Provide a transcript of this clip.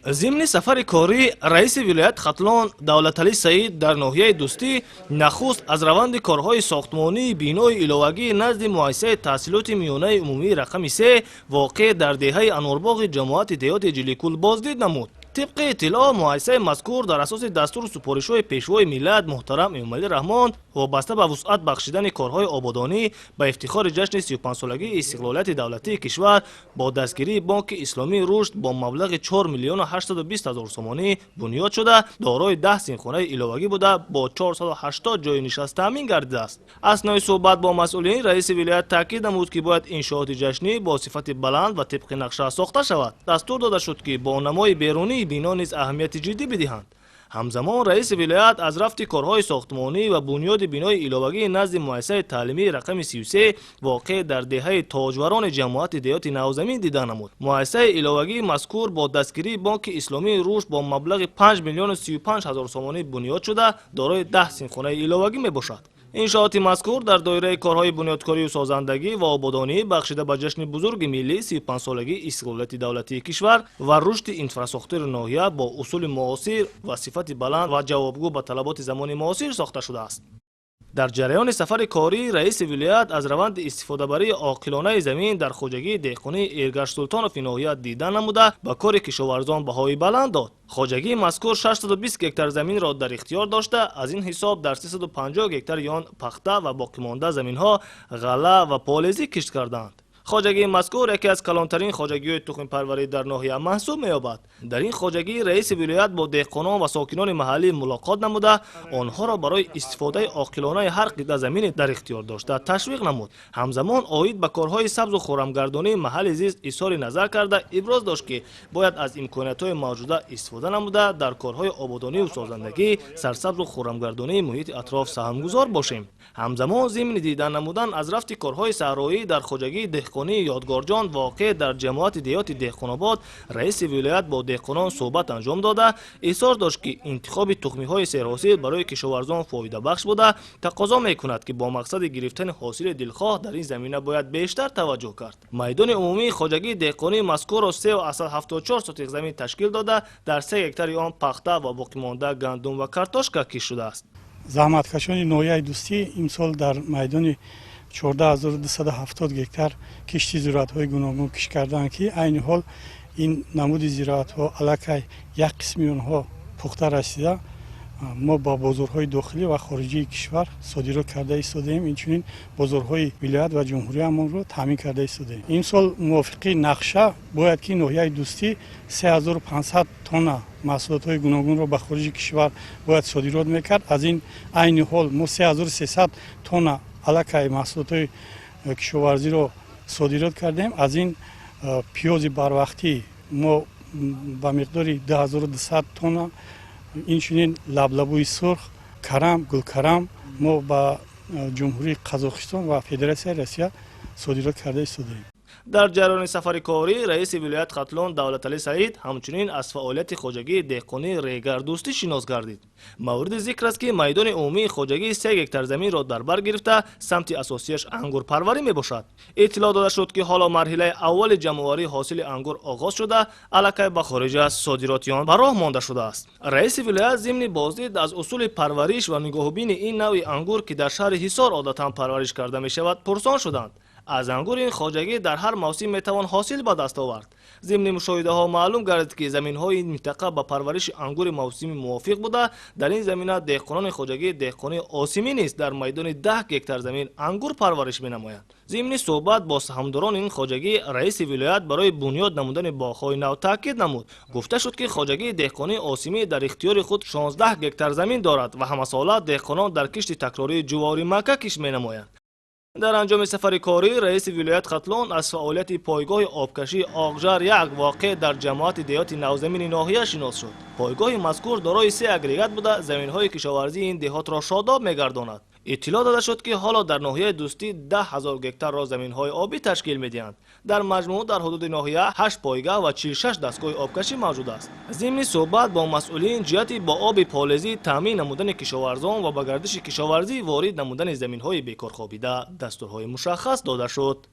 ضمن سفر کاری رئیس ولایت ختلان دولتعلی سعید در ناحیه دوستی نخست از روند کارهای ساختمانی بینای ایلوگی نزد مؤسسه تحصیلات میانه عمومی رقم 3 واقع در دهه انورباغ جماعت دیهات جلیکول بازدید نمود. طبق اطلاع مؤسسه مذکور در اساس دستور سپارش‌های پیشوای ملت محترم امامعلی رحمان وابسته به وسعت بخشیدن کارهای آبادانی به افتخار جشن 35 سالگی استقلالیت دولتی کشور با دستگیری بانک اسلامی رشد با مبلغ 4 میلیون و 820 هزار سومانی بنیاد شده دارای 10 سینخانه ایلوگی بوده با 480 جای نشست تامین گردیده است. اثنای صحبت با مسئولین رئیس ولایت تاکید نمود که باید انشاءات جشنی با صفت بلند و طبق نقشه ساخته شود. دستور داده شد که با نمای بیرونی بنا نیز اهمیت جدی بدهند. همزمان رئیس ولایت از رفت کارهای ساختمانی و بنیاد بینای ایلوگی نزد مؤسسه تعلیمی رقم 33 واقع در دهه تاجوران جماعت دیهات نوزمین دیدن نمود. مؤسسه ایلوگی مذکور با دستگیری بانک اسلامی رشد با مبلغ 5 میلیون و 35 هزار سومانی بنیاد شده دارای 10 سینخانه ایلوگی میباشد. انشاءات مذکور در دایره کارهای بنیادکاری و سازندگی و آبادانی بخشیده به جشن بزرگ ملی 35 سالگی استقلالیت دولتی کشور و رشد اینفراساختور ناحیه با اصول معاصر و صفت بلند و جوابگو به طلبات زمان معاصر ساخته شده است. در جریان سفر کاری رئیس ولایت از روند استفاده بری عاقلانه زمین در خواجگی دهقانی ایرگشت سلطانوف ناحیه دیدن نموده به کار کشاورزان بهای بلند داد. خواجگی مذکور 620 گکتار زمین را در اختیار داشته، از این حساب در 350 گکتار یان پخته و باقی مانده زمین ها غله و پالزی کشت کردند. خواجگی مذکور یکی از کلانترین خواجگی‌های تخم پروری در ناحیه محسوب می‌یابد. در این خواجگی رئیس ولایت با دهقانان و ساکنان محلی ملاقات نموده آنها را برای استفاده عاقلانه هر قطعه زمین در اختیار داشته تشویق نمود. همزمان عاید به کارهای سبز و خرمگردانی محل زیست اظهار نظر کرده ابراز داشت که باید از امکانات‌های موجوده استفاده نموده در کارهای آبادانی و سازندگی سرسبز و خرمگردانی محیط اطراف سهمگزار باشیم. همزمان ضمن دیدن نمودن از رفت کارهای صحرایی در خواجگی دهقانی یادگارجان واقع در جماعت دیهات دهقان‌آباد رئیس ولایت با دهقانان صحبت انجام داده اظهار داشت که انتخاب تخمی‌های سرحاصل برای کشاورزان فایده بخش بوده تقاضا می‌کند که با مقصد گرفتن حاصل دلخواه در این زمینه باید بیشتر توجه کرد. میدان عمومی خواجگی دهقانی مذکور را 3.74 سوتیق زمین تشکیل داده در 3 هکتار آن پخته و باقی مانده گندم و کارتوشکا کشت شده است. زحمتکشان ناحیه دوستی امسال در میدان 14270 گکتار کشتی زراعت‌های گوناگون کش کردند که عین حال این نمود زراعت‌ها علاقه یک قسمی آنها پخته رسیده ما با بازارهای داخلی و خارجی کشور صادرات کرده ایستادیم. اینچنین بازارهای ولایت و جمهوری همان را تامین کرده ایستادیم. این سال موافق نقشه باید که ناحیه دوستی 3500 تن محصولات گوناگون را به خارج کشور باید صادرات میکرد. از این عین حال ما 3300 تن علاقه محصولات کشاورزی را صادرات کردیم. از این پیاز بروقتی ما به مقدار 10200 تن، اینچنین لبلبوی سرخ، کرم، گلکرم ما به جمهوری قزاقستان و فدراسیون روسیه صادرات کرده ایستادیم. در جریان سفر کاری رئیس ولایت ختلان دولتعلی سعید همچنین از فعالیت خواجگی دهقانی ریگر دوستی شناس گردید. مورد ذکر است که میدان عمومی خواجگی 3 هکتار زمین را در بر گرفته سمت اساسیش انگور پروری میباشد. اطلاع داده شد که حالا مرحله اول جمع‌آوری حاصل انگور آغاز شده علاقه به خارج از صادراتیان به راه مانده شده است. رئیس ولایت ضمن بازدید از اصول پرورش و نگاهبین این نوع انگور که در شهر حصار عادتا پرورش کرده می شود پرسان شدند. از انگور این خواجگی در هر موسم میتوان حاصل به دست آورد. ضمن مشاهده ها معلوم گردید که زمین های این منطقه به پرورش انگور موسمی موافق بوده. در این زمینه دهقانان خواجگی دهقانی آسیمی نیست در میدان 10 هکتار زمین انگور پرورش می نمایند. ضمن صحبت با سهامداران این خواجگی رئیس ولایت برای بنیاد نمودن باغ‌های نو تاکید نمود. گفته شد که خواجگی دهقانی آسیمی در اختیار خود 16 هکتار زمین دارد و همه ساله دهقانان در کشت تکراری جواری مکه کش می نمایند. در انجام سفر کاری رئیس ولایت ختلان از فعالیت پایگاه آبکشی آقجر یک واقع در جماعت دیهات نوزمین ناحیه شناس شد. پایگاه مذکور دارای 3 اگریگات بوده زمین‌های کشاورزی این دهات را شاداب می‌گرداند. اطلاع داده شد که حالا در ناحیه دوستی 10,000 گکتار را زمین‌های آبی تشکیل می‌دهند. در مجموع در حدود ناحیه 8 پایگاه و 46 دستگاه آبکشی موجود است. ضمن صحبت با مسئولین جهت با آب پالزی تامین نمودن کشاورزان و به گردش کشاورزی وارد نمودن زمین‌های بیکار خوابیده دستورهای مشخص داده شد.